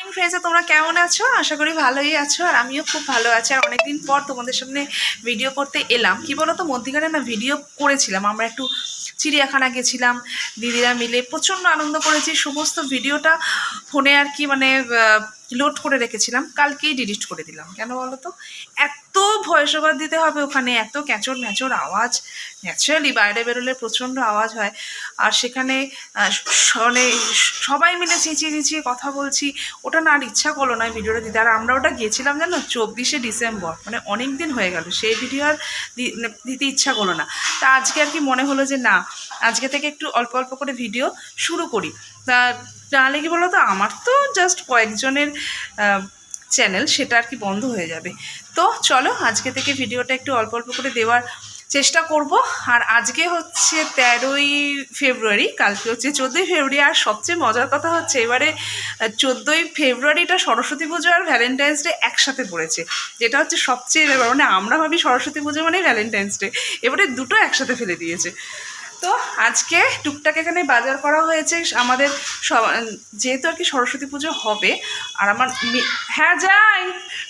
Morning friends, তোমরা কেমন আছো? আশা করি ভালোই আছো, আর আমিও খুব ভালো আছি। আর অনেকদিন পর তোমাদের সামনে ভিডিও করতে এলাম। কি বলো তো, মধ্যিখানে না ভিডিও করেছিলাম, আমরা একটু চিড়িয়াখানা গেছিলাম দিদিরা মিলে, প্রচণ্ড আনন্দ করেছি। সমস্ত ভিডিওটা ফোনে আর কি মানে লোড করে রেখেছিলাম, কালকেই ডিলিট করে দিলাম। কেন বলো তো, এত ভয়েস ওভার দিতে হবে ওখানে, এত ক্যাঁচর ম্যাচর আওয়াজ। ন্যাচারালি বাইরে বেরোলে প্রচণ্ড আওয়াজ হয়, আর সেখানে মানে সবাই মিলে চেঁচিয়ে চেঁচিয়ে কথা বলছি। ওটা না আর ইচ্ছা করলো না ভিডিওটা দিতে। আর আমরা ওটা গিয়েছিলাম জানো 24শে ডিসেম্বর, মানে অনেক দিন হয়ে গেল, সেই ভিডিও আর দিতে ইচ্ছা করলো না। তা আজকে আর কি মনে হলো যে না, আজকে থেকে একটু অল্প অল্প করে ভিডিও শুরু করি। তা তাহলে কি বলো তো, আমার তো জাস্ট কয়েকজনের চ্যানেল, সেটা আর কি বন্ধ হয়ে যাবে। তো চলো আজকে থেকে ভিডিওটা একটু অল্প অল্প করে দেওয়ার চেষ্টা করব। আর আজকে হচ্ছে 13ই ফেব্রুয়ারি, কালকে হচ্ছে 14ই ফেব্রুয়ারি। আর সবচেয়ে মজার কথা হচ্ছে, এবারে 14ই ফেব্রুয়ারিটা সরস্বতী পুজো আর ভ্যালেন্টাইন্স ডে একসাথে পড়েছে, যেটা হচ্ছে সবচেয়ে ব্যাপার। মানে আমরা ভাবি সরস্বতী পুজো মানে ভ্যালেন্টাইন্স ডে, এবারে দুটো একসাথে ফেলে দিয়েছে। তো আজকে টুকটাক এখানে বাজার করা হয়েছে আমাদের সব, যেহেতু আর কি সরস্বতী পুজো হবে। আর আমার হ্যাঁ যাই,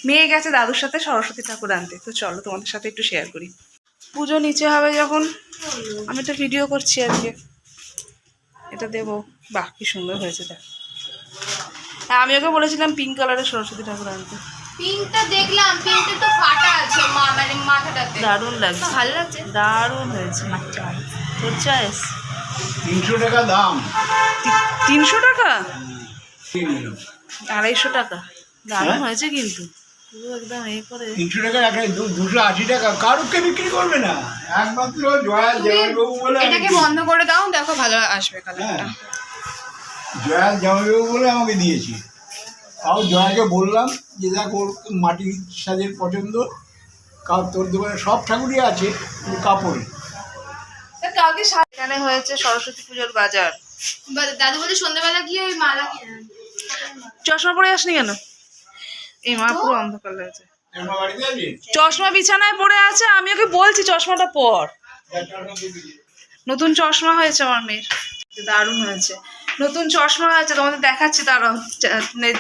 মেয়ে গেছে দাদুর সাথে সরস্বতী ঠাকুর আনতে। তো চলো তোমাদের সাথে একটু শেয়ার করি। পুজো নিচে হবে যখন, আমি একটা ভিডিও করছি আজকে, এটা দেবো। বাহ কি সুন্দর হয়েছে দেখ। হ্যাঁ, আমি ওকে বলেছিলাম পিঙ্ক কালারের সরস্বতী ঠাকুর আনতে। পিঙ্কটা দেখলাম, পিঙ্কটা তো ফাটা আছে মানে মাথাটাতে। দারুণ লাগছে, ভালো লাগছে, দারুণ হয়েছে। তোর চয়েস। 300 টাকা দাম। 300 টাকা, 250 টাকা। দারুণ হ্যাঁ? হয়েছে কিন্তু, পুরো একদম এ করে। 300 টাকা একটা 280 টাকা কারোকে বিক্রি করবে না, একমাত্র জয়াল জামাইবাবু বলে। এটাকে বন্ধ করে দাও, দেখো ভালো আসবে হ্যাঁ, কালারটা। জয়াল জামাইবাবু বলে আমাকে দিয়েছি। তাও জয়াকে বললাম যে দেখ, ওর মাটির সাজের পছন্দ, তোর দোকানে সব ঠাকুরই আছে, কিন্তু কাপড়। কালকে এখানে হয়েছে সরস্বতী পুজোর বাজার। দাদু বলে সন্ধ্যাবেলা গিয়ে ওই মালা কিনে। চশমা পরে আসনি কেন? এই মা পুরো অন্ধকার লাগছে। আমার বাড়িতে আছে। চশমা বিছানায় পড়ে আছে, আমি ওকে বলছি চশমাটা পর। নতুন চশমা হয়েছে আমার মেয়ের, দারুণ হয়েছে। নতুন চশমা হয়েছে, তোমাদের দেখাচ্ছি দাঁড়াও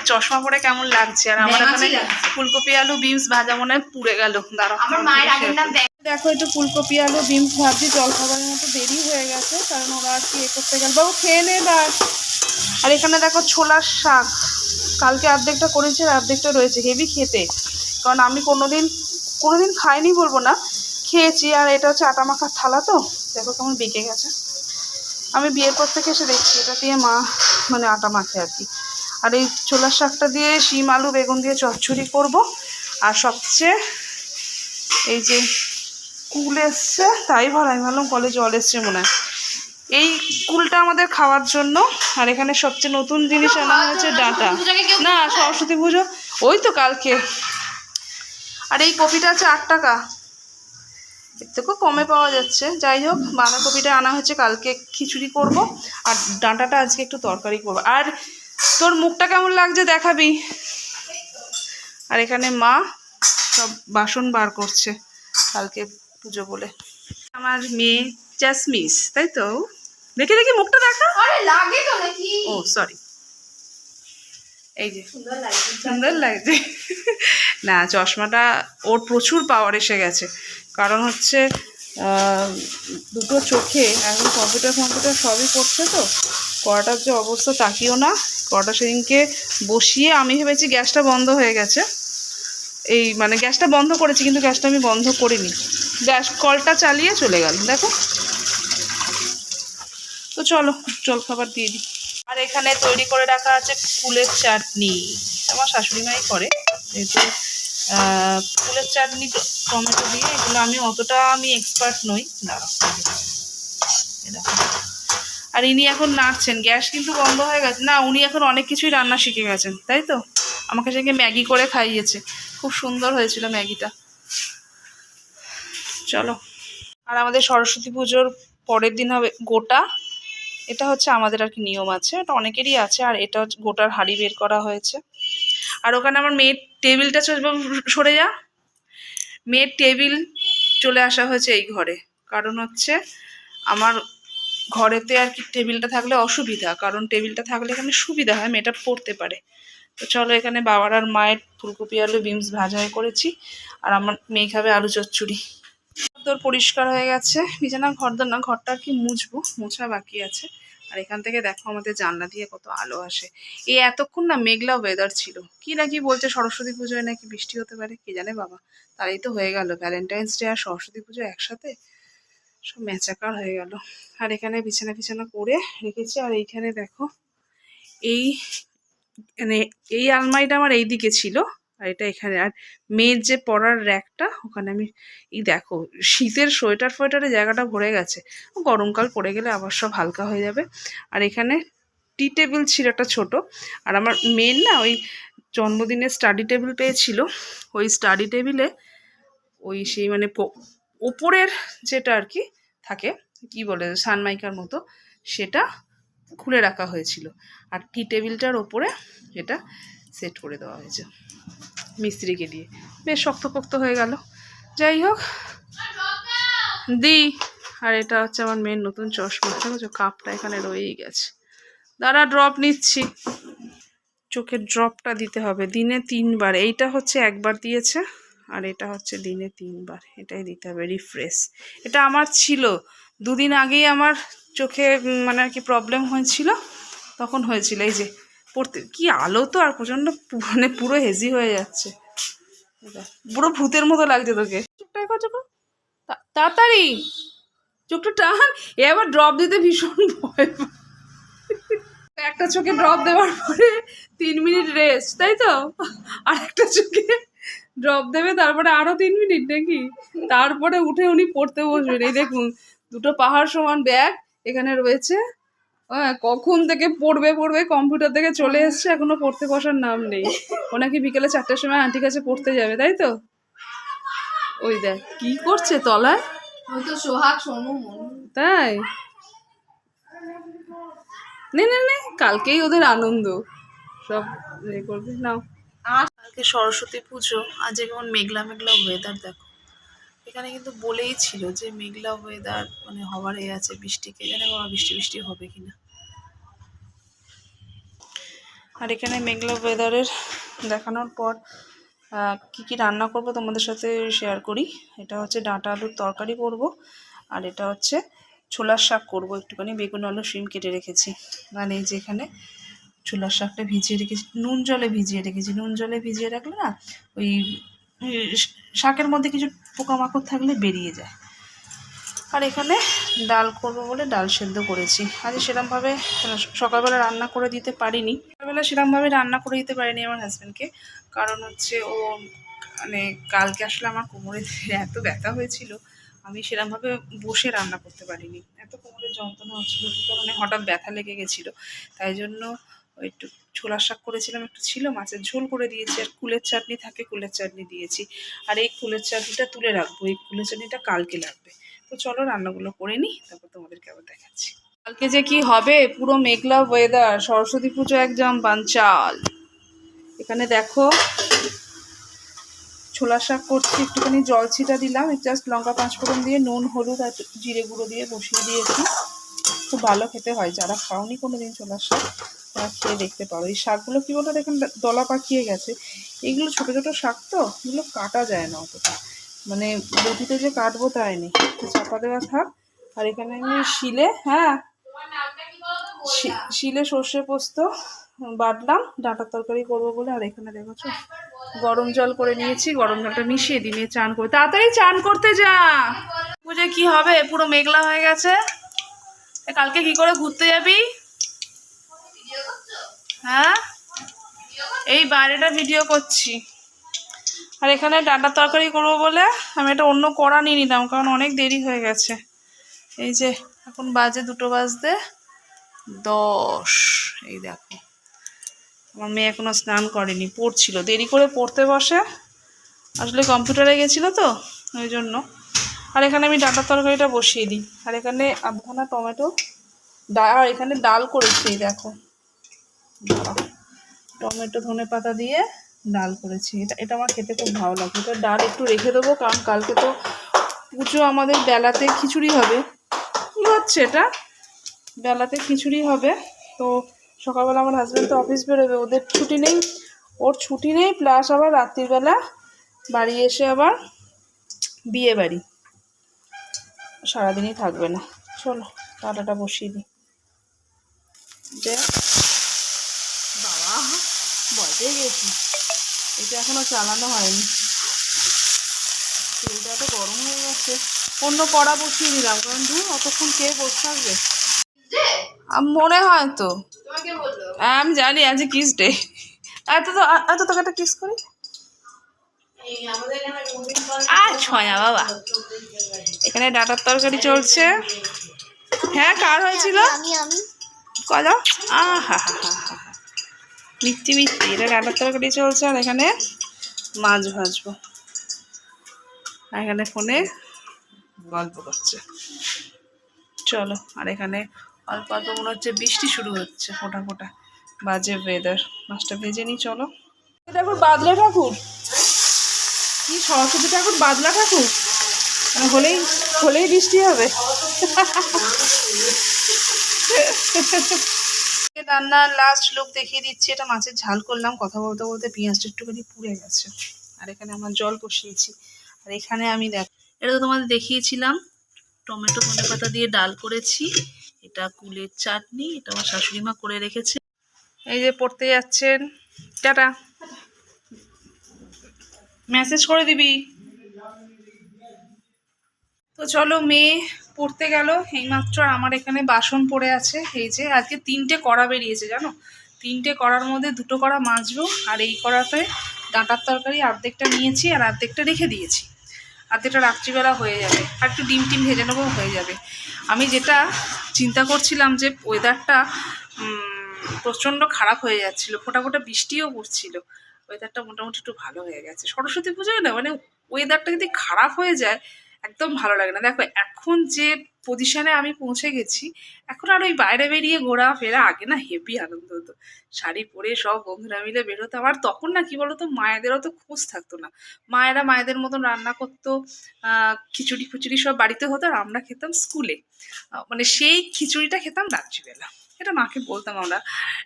চশমা পরে কেমন লাগছে। আর আমার এখানে ফুলকপি আলু বিনস ভাজা মনে হয় পুড়ে গেল, দাঁড়াও। আমার মায়ের আগের নাম দেখো একটু ফুলকপি আলু বিনস ভাজি, জল খাবারের মতো দেরি হয়ে গেছে, কারণ ওরা আর কি এ করতে গেল। বাবু খেয়ে নে বা। আর এখানে দেখো ছোলার শাক, কালকে অর্ধেকটা করেছে আর অর্ধেকটা রয়েছে, হেভি খেতে। কারণ আমি কোনোদিন খাইনি বলবো না, খেয়েছি। আর এটা হচ্ছে আটা মাখার থালা, তো দেখো কেমন বেঁকে গেছে। আমি বিয়ের পর থেকে এসে দেখছি এটা দিয়ে মা মানে আটা মাখে আর কি। আর এই ছোলার শাকটা দিয়ে শিম আলু বেগুন দিয়ে চচ্চড়ি করব। আর সবচেয়ে এই যে কুল এসছে, তাই ভালো, আমি ভাবলাম কলে জল এসছে মনে হয়। এই কুলটা আমাদের খাওয়ার জন্য। আর এখানে সবচেয়ে নতুন জিনিস আনা হয়েছে ডাঁটা। না সরস্বতী পুজো ওই তো কালকে। আর এই কপিটা আছে 8 টাকা, এর থেকেও কমে পাওয়া যাচ্ছে। যাই হোক, বাঁধাকপিটা আনা হয়েছে, কালকে খিচুড়ি করব। আর ডাঁটাটা আজকে একটু তরকারি করব। আর তোর মুখটা কেমন লাগছে দেখাবি। আর এখানে মা সব বাসন বার করছে কালকে পুজো বলে। আমার মেয়ে জাসমিস, তাই তো? দেখি দেখি মুখটা দেখা। আরে লাগে তো নাকি? ও সরি, এই যে সুন্দর লাগছে, সুন্দর লাগছে। না চশমাটা ওর প্রচুর পাওয়ার এসে গেছে, কারণ হচ্ছে দুটো চোখে এখন কম্পিউটার সবই করছে, তো কড়াটার যে অবস্থা তাকিও না। কড়াটা সেদিনকে বসিয়ে আমি ভেবেছি গ্যাসটা বন্ধ হয়ে গেছে, এই মানে গ্যাসটা বন্ধ করেছি, কিন্তু গ্যাসটা আমি বন্ধ করিনি, গ্যাস কলটা চালিয়ে চলে গেল দেখো। তো চলো জল খাবার দিয়ে দিই। আর এখানে তৈরি করে রাখা আছে কুলের চাটনি, আমার শাশুড়ি মাই করে। যেহেতু কুলের চাটনি টমেটো দিয়ে, এগুলো আমি এক্সপার্ট নই। দাঁড়াও, আর ইনি এখন নাড়ছেন, গ্যাস কিন্তু বন্ধ হয়ে গেছে। না উনি এখন অনেক কিছুই রান্না শিখে গেছেন, তাই তো? আমাকে সেদিকে ম্যাগি করে খাইয়েছে, খুব সুন্দর হয়েছিল ম্যাগিটা। চলো। আর আমাদের সরস্বতী পুজোর পরের দিন হবে গোটা। এটা হচ্ছে আমাদের আর কি নিয়ম আছে, এটা অনেকেরই আছে। আর এটা হচ্ছে গোটার হাঁড়ি বের করা হয়েছে। আর ওখানে আমার মেয়ের টেবিলটা সরে যা, মেয়ের টেবিল চলে আসা হয়েছে এই ঘরে। কারণ হচ্ছে আমার ঘরেতে আর কি টেবিলটা থাকলে অসুবিধা, কারণ টেবিলটা থাকলে এখানে সুবিধা হয়, মেয়েটা পড়তে পারে। তো চলো, এখানে বাবার আর মায়ের ফুলকপি আলু বিমস ভাজা করেছি, আর আমার মেয়ে খাবে আলু চচ্চড়ি। ঘরদোর পরিষ্কার হয়ে গেছে, বিছানা ঘরদোর না, ঘরটা আর কি মুছবো, মোছা বাকি আছে। আর এখান থেকে দেখো আমাদের জানলা দিয়ে কত আলো আসে। এই এতক্ষণ না মেঘলা ওয়েদার ছিল, কি নাকি বলছে সরস্বতী পুজোয় নাকি বৃষ্টি হতে পারে, কি জানে বাবা। তাই তো হয়ে গেল ভ্যালেন্টাইন্স ডে আর সরস্বতী পুজো একসাথে, সব ম্যাচাকার হয়ে গেল। আর এখানে বিছানা করে রেখেছি। আর এইখানে দেখো এই মানে এই আলমারিটা আমার এই দিকে ছিল, আর এটা এখানে। আর মেয়ের যে পরার র্যাকটা ওখানে আমি, এই দেখো শীতের সোয়েটার ফোয়েটারের জায়গাটা ভরে গেছে, গরমকাল পড়ে গেলে আবার সব হালকা হয়ে যাবে। আর এখানে টি টেবিল ছিল একটা ছোট, আর আমার মেয়ের না ওই জন্মদিনে স্টাডি টেবিল পেয়েছিল, ওই স্টাডি টেবিলে ওই সেই মানে ওপরের যেটা আর কি থাকে, কি বলে সানমাইকার মতো, সেটা খুলে রাখা হয়েছিল। আর টি টেবিলটার ওপরে এটা সেট করে দেওয়া হয়েছে মিস্ত্রিকে দিয়ে, বেশ শক্তপোক্ত হয়ে গেল। যাই হোক আর এটা হচ্ছে আমার মেয়ের নতুন চশমা, দেখো কাপটা এখানে রয়েই গেছে। দাঁড়া, ড্রপ নিচ্ছি, চোখের ড্রপটা দিতে হবে দিনে 3 বার। এইটা হচ্ছে একবার দিয়েছে, আর এটা হচ্ছে দিনে 3 বার, এটাই দিতে হবে রিফ্রেশ। এটা আমার ছিল 2 দিন আগেই, আমার চোখে মানে আর কি প্রবলেম হয়েছিল, তখন হয়েছিল। এই যে পড়তে কি আলো তো, আর প্রচণ্ড মানে পুরো হেজি হয়ে যাচ্ছে, পুরো ভূতের মতো লাগছে তোকে। চোখটা তাড়াতাড়ি চোখটা টান। এ আবার ড্রপ দিতে ভীষণ ভয় পায়। একটা চোখে ড্রপ দেওয়ার পরে 3 মিনিট রেস্ট, তাই তো? আর একটা চোখে ড্রপ দেবে, তারপরে আরো 3 মিনিট নাকি, তারপরে উঠে উনি পড়তে বসবেন। এই দেখুন দুটো পাহাড় সমান ব্যাগ এখানে রয়েছে। হ্যাঁ, কখন থেকে পড়বে কম্পিউটার থেকে চলে এসছে, এখনো পড়তে বসার নাম নেই। ও নাকি বিকেলে 4টার সময় আন্টির কাছে পড়তে যাবে, তাই তো? ওই দেখ কি করছে তলায়, হয়তো সোহাগ সোনু মন। তাই নে কালকেই ওদের আনন্দ, সব করবে। নাও, কালকে সরস্বতী পুজো, আজ কেমন মেঘলা মেঘলা ওয়েদার দেখো। এখানে কিন্তু বলেই ছিল যে মেঘলা ওয়েদার মানে হওয়ার আছে, বৃষ্টি, কে জানে বাবা বৃষ্টি হবে কিনা। আর এখানে মেঘলা ওয়েদারের দেখানোর পর কি রান্না করব তোমাদের সাথে শেয়ার করি। এটা হচ্ছে ডাঁটা আলুর তরকারি করব, আর এটা হচ্ছে ছোলার শাক করব, একটুখানি বেগুন আলু শিম কেটে রেখেছি। মানে এই যে এখানে ছোলার শাকটা ভিজিয়ে রেখেছি, নুন জলে ভিজিয়ে রাখলে না ওই শাকের মধ্যে কিছু পোকামাকড় থাকলে বেরিয়ে যায়। আর এখানে ডাল করবো বলে ডাল সেদ্ধ করেছি। আজ সেরকমভাবে সকালবেলা রান্না করে দিতে পারিনি, আমার হাজব্যান্ডকে, কারণ হচ্ছে ও মানে কালকে আসলে আমার কোমরে এত ব্যথা হয়েছিল, আমি সেরকমভাবে বসে রান্না করতে পারিনি, এত কোমরের যন্ত্রণা হচ্ছিলো, কি কারণে হঠাৎ ব্যথা লেগে গেছিলো। তাই জন্য একটু ছোলার শাক করেছিলাম, একটু ছিল, মাছের ঝোল করে দিয়েছি, আর কুলের চাটনি থাকে কুলের চাটনি দিয়েছি। আর এই কুলের চাটনিটা তুলে রাখবো, এই কুলের চাটনিটা কালকে লাগবে। তো চলো রান্নাগুলো করে নিই, তারপর তোমাদেরকে আবার দেখাচ্ছি। কালকে যে কি হবে, পুরো মেঘলা ওয়েদার, সরস্বতী পুজো একদম বানচাল। এখানে দেখো ছোলা শাক করছি, একটুখানি জল ছিটা দিলাম, জাস্ট লঙ্কা 5 ফোড়ন দিয়ে নুন হলুদ আর জিরে গুঁড়ো দিয়ে বসিয়ে দিয়েছি। খুব ভালো খেতে হয়, যারা খাওনি কোনোদিন ছোলার শাক তারা খেয়ে দেখতে পারো। এই শাকগুলো কী বলতো, দেখুন দলা পাকিয়ে গেছে, এইগুলো ছোটো ছোটো শাক তো, এগুলো কাটা যায় না অতটা, মানে বটিতে যে কাটবো তাই নেই, চাপা দেওয়া থাক। আর এখানে আমি শিলে সর্ষে পোস্ত বাটলাম ডাঁটার তরকারি করবো বলে। আর এখানে দেখেছো গরম জল করে নিয়েছি, গরম জলটা মিশিয়ে দিয়ে চান করে, তাড়াতাড়ি চান করতে যা। পুজো কি হবে, পুরো মেঘলা হয়ে গেছে। কালকে কি করে ঘুরতে যাবি? হ্যাঁ, এই বাইরেটা ভিডিও করছি। আর এখানে ডাঁটার তরকারি করবো বলে আমি এটা অন্য কড়া নিয়ে নিলাম, কারণ অনেক দেরি হয়ে গেছে। এই যে এখন বাজে 2:10। এই দেখো আমার মেয়ে এখনো স্নান করেনি, পড়ছিল, দেরি করে পড়তে বসে, আসলে কম্পিউটারে গেছিলো তো ওই জন্য। আর এখানে আমি ডাঁটার তরকারিটা বসিয়ে দিই। আর এখানে আধখানা টমেটো, আর এখানে ডাল করেছি, দেখো টমেটো ধনে পাতা দিয়ে ডাল করেছি। এটা আমার খেতে খুব ভালো লাগে। এটা ডাল একটু রেখে দেবো, কারণ কালকে তো পুজো, আমাদের বেলাতে খিচুড়ি হবে। কী হচ্ছে এটা, বেলাতে খিচুড়ি হবে, তো সকালবেলা আমার হাজব্যান্ড তো অফিস বেরোবে, ওদের ছুটি নেই, ওর ছুটি নেই, প্লাস আবার রাত্রিবেলা বাড়ি এসে আবার বিয়ে বাড়ি, সারাদিনই থাকবে না। চলো টাটাটা বসিয়ে দিই। যে বাবা ভয় পেয়ে গেছি, এটা এখনো চালানো হয়নি, তেলটা তো গরম হয়ে গেছে। অন্য কড়া বসিয়ে দিলাম, কারণ ধুর অতক্ষণ কে বসে থাকবে। মনে হয় তো, তোমাকে বললো আমি জানি আজ কিস ডে। এত তোকে একটা কিস করি। আর ছয়া বাবা, এখানে ডাটার তরকারি চলছে। হ্যাঁ কার হয়েছিল কলা? হা হা হা হা, মিষ্টি মিষ্টি। এটা ডাটার তরকারি চলছে, আর এখানে মাছ ভাজবো, আর এখানে ফোনে গল্প করছে। চলো, আর এখানে অল্প অল্প মনে হচ্ছে বৃষ্টি শুরু হচ্ছে, ফোঁটা ফোঁটা বাজে ওয়েদার। মাছটা ভেজে নিই চলো। ঠাকুর বাদলা ঠাকুর, কি সরস্বতী ঠাকুর বাদলা ঠাকুর, মানে হলেই বৃষ্টি হবে। রান্নার লাস্ট লুক দেখিয়ে দিচ্ছি। এটা মাছের ঝাল করলাম, কথা বলতে বলতে পেঁয়াজটা একটুখানি পুড়ে গেছে। আর এখানে আমার জল বসিয়েছি। আর এখানে আমি এটা তো তোমাদের দেখিয়েছিলাম, টমেটো ধনেপাতা দিয়ে ডাল করেছি। এটা কুলের চাটনি, এটা আমার শাশুড়ি মা করে রেখেছে। এই যে পড়তে যাচ্ছেন, টাটা, মেসেজ করে দিবি। তো চলো, মেয়ে পড়তে গেল এইমাত্র। আমার এখানে বাসন পড়ে আছে, এই যে আজকে 3টে কড়া বেরিয়েছে জানো। 3টে কড়ার মধ্যে 2টো কড়া মাজবো, আর এই কড়াতে ডাঁটার তরকারি অর্ধেকটা নিয়েছি আর অর্ধেকটা রেখে দিয়েছি। অর্ধেকটা রাত্রিবেলা হয়ে যাবে, আর একটু ডিম টিম ভেজে নেবো, হয়ে যাবে। আমি যেটা চিন্তা করছিলাম যে ওয়েদারটা প্রচণ্ড খারাপ হয়ে যাচ্ছিলো, ফোটা ফোটা বৃষ্টিও পড়ছিল, ওয়েদারটা মোটামুটি একটু ভালো হয়ে গেছে। সরস্বতী পুজোয় না মানে ওয়েদারটা যদি খারাপ হয়ে যায় একদম ভালো লাগে না। দেখো এখন যে পজিশনে আমি পৌঁছে গেছি, এখন আর ওই বাইরে বেরিয়ে ঘোরাফেরা, আগে না হেভি আনন্দ হতো, শাড়ি পরে সব বন্ধুরা মিলে বেরোতাম। আর তখন না কি বলতো, মায়েদেরও তো খোঁজ থাকতো না, মায়েরা মায়েদের মতন রান্না করতো, খিচুড়ি ফুচুড়ি সব বাড়িতে হতো, আর আমরা খেতাম স্কুলে। মানে সেই খিচুড়িটা খেতাম রাত্রিবেলা, এটা মাকে বলতাম আমরা,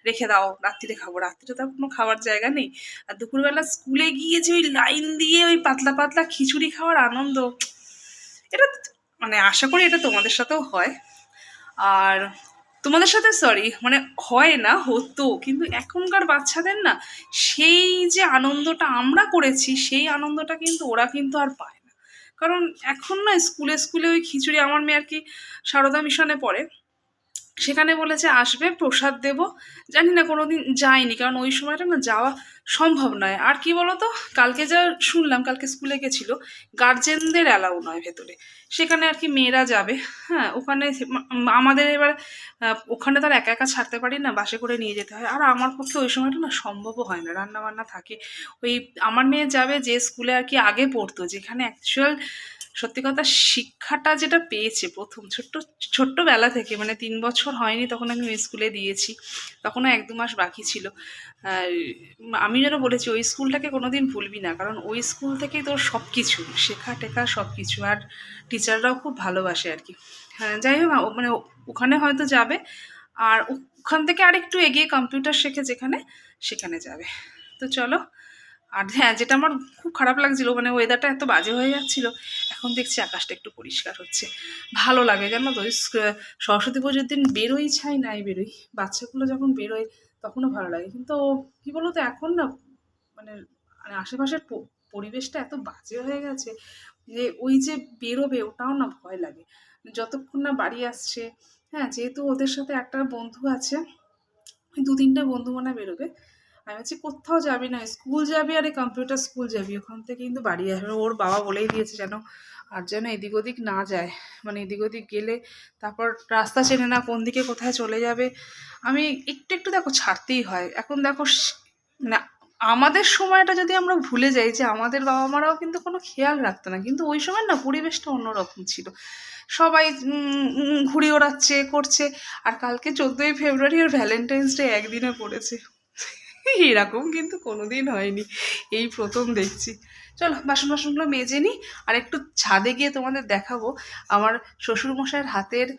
রেখে দাও রাত্রিরে খাবো। রাত্রিরে তো কোনো খাওয়ার জায়গা নেই, আর দুপুরবেলা স্কুলে গিয়ে যে ওই লাইন দিয়ে ওই পাতলা পাতলা খিচুড়ি খাওয়ার আনন্দ, এটা মানে আশা করি এটা তোমাদের সাথেও হয়। আর তোমাদের সাথে মানে হয় না, হতো, কিন্তু এখনকার বাচ্চাদের না সেই যে আনন্দটা আমরা করেছি, সেই আনন্দটা কিন্তু ওরা কিন্তু আর পায় না। কারণ এখন না স্কুলে স্কুলে ওই খিচুড়ি, আমার মেয়ে আর কি সারদা মিশনে পড়ে, সেখানে বলেছে আসবে প্রসাদ দেব, জানি না কোনোদিন যাইনি, কারণ ওই সময়টা না যাওয়া সম্ভব নয়। আর কি বলতো, কালকে যা শুনলাম, কালকে স্কুলে গেছিল, গার্জেনদের অ্যালাউ নয় ভেতরে, সেখানে আর কি মেয়েরা যাবে। হ্যাঁ, ওখানে আমাদের এবার ওখানে তার একা একা ছাড়তে পারি না, বাসে করে নিয়ে যেতে হয়, আর আমার পক্ষে ওই সময়টা না সম্ভবও হয় না, রান্না বান্না থাকে। ওই আমার মেয়ে যাবে যে স্কুলে আর কি আগে পড়তো, যেখানে অ্যাকচুয়াল সত্যি কথা শিক্ষাটা যেটা পেয়েছে প্রথম ছোট্টবেলা থেকে, মানে 3 বছর হয়নি তখন আমি ওই স্কুলে দিয়েছি, তখনও 1-2 মাস বাকি ছিল। আমি যেন বলেছি ওই স্কুলটাকে কোনোদিন ভুলবি না, কারণ ওই স্কুল থেকেই তোর সব কিছু শেখা টেখা সব কিছু, আর টিচাররাও খুব ভালোবাসে আর কি। হ্যাঁ, যাই হোক, মানে ওখানে হয়তো যাবে, আর ওখান থেকে আরেকটু এগিয়ে কম্পিউটার শেখে যেখানে, সেখানে যাবে। তো চলো। আর হ্যাঁ, যেটা আমার খুব খারাপ লাগছিল, মানে ওয়েদারটা এত বাজে হয়ে যাচ্ছিল, এখন দেখছি আকাশটা একটু পরিষ্কার হচ্ছে, ভালো লাগে জানো তো। সরস্বতী পুজোর দিন বেরোই ছাই নাই বেরোই, বাচ্চাগুলো যখন বেরোয় তখনও ভালো লাগে। কিন্তু কি বলতো, এখন না মানে মানে আশেপাশের পরিবেশটা এত বাজে হয়ে গেছে যে ওই যে বেরোবে ওটাও না ভয় লাগে, যতক্ষণ না বাড়ি আসছে। হ্যাঁ, যেহেতু ওদের সাথে একটা বন্ধু আছে, ওই 2-3টে বন্ধু মনে হয় বেরোবে। আমি বলছি কোথাও যাবি না, স্কুল যাবি, আর এই কম্পিউটার স্কুল যাবি, ওখান থেকে কিন্তু বাড়ি আসবে। ওর বাবা বলেই দিয়েছে যেন আর যেন এদিক ওদিক না যায়, মানে এদিক ওদিক গেলে তারপর রাস্তা চেনে না, কোন দিকে কোথায় চলে যাবে। আমি একটু একটু দেখো ছাড়তেই হয়। এখন দেখো মানে আমাদের সময়টা যদি আমরা ভুলে যাই, যে আমাদের বাবা মারাও কিন্তু কোনো খেয়াল রাখতো না, কিন্তু ওই সময় না পরিবেশটা অন্যরকম ছিল, সবাই ঘুড়ি ওড়াচ্ছে করছে। আর কালকে 14ই ফেব্রুয়ারি আর ভ্যালেন্টাইন্স ডে একদিনে পড়েছে, এরকম কিন্তু কোনোদিন হয়নি, এই প্রথম দেখছি। চলো বাসনগুলো মেজে নিই, আর একটু ছাদে গিয়ে তোমাদের দেখাবো আমার শ্বশুরমশাইয়ের হাতের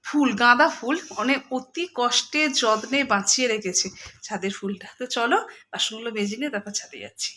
ফুল, গাঁদা ফুল অনেক অতি কষ্টে যত্নে বাঁচিয়ে রেখেছে ছাদের ফুলটা। তো চলো বাসনগুলো বেজে নিয়ে তারপর ছাদে যাচ্ছি।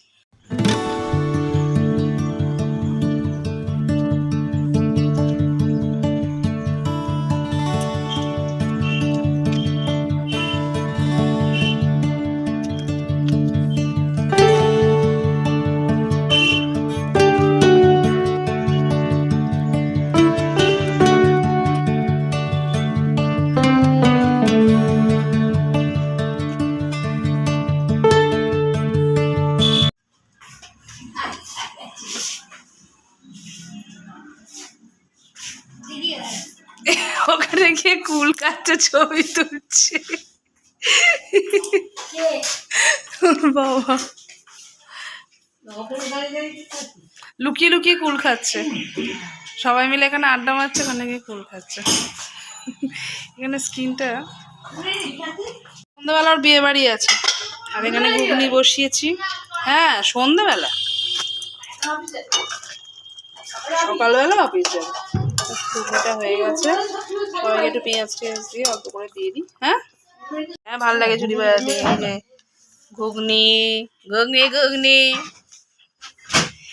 ওখানে গিয়ে কুল কাটছে, ছবি তুলছে বাবা, লুকিয়ে লুকিয়ে কুল খাচ্ছে। সবাই মিলে এখানে আড্ডা মারছে, ওখানে গিয়ে কুল খাচ্ছে। এখানে স্কিনটা সন্ধ্যাবেলার বিয়ে বাড়ি আছে, আর এখানে ঘুগনি বসিয়েছি। হ্যাঁ সন্ধ্যাবেলা, সকালবেলা অফিস যাবে। ঘুগনিটা হয়ে গেছে, সবাইকে একটু পেঁয়াজ টেঁয়াজ দিয়ে অল্প করে দিয়ে দিই। হ্যাঁ হ্যাঁ ভালো লাগে ঝুড়ি বাজাতে। এই যে ঘুগনি ঘুগনি ঘুগনি,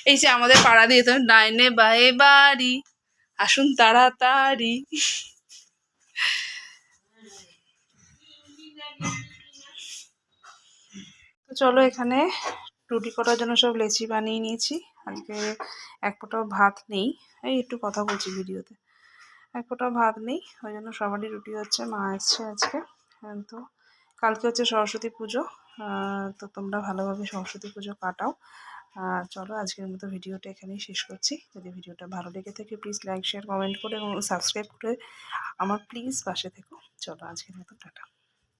এই যে আমাদের পাড়া দিয়ে তো ডাইনে বায়ে বাড়ি, আসুন তাড়াতাড়ি। তো চলো এখানে রুটি করার জন্য সব লেচি বানিয়ে নিয়েছি। আজকে এক ফোঁটাও ভাত নেই, এই একটু কথা বলছি ভিডিওতে, এক ফোঁটাও ভাত নেই, ওই জন্য সবারই রুটি হচ্ছে। মা এসছে আজকে। তো কালকে হচ্ছে সরস্বতী পুজো, তো তোমরা ভালোভাবে সরস্বতী পুজো কাটাও। আর চলো আজকের মতো ভিডিওটা এখানেই শেষ করছি। যদি ভিডিওটা ভালো লেগে থাকে প্লিজ লাইক শেয়ার কমেন্ট করে এবং সাবস্ক্রাইব করে আমার প্লিজ পাশে থেকো। চলো আজকের মতো টাটা।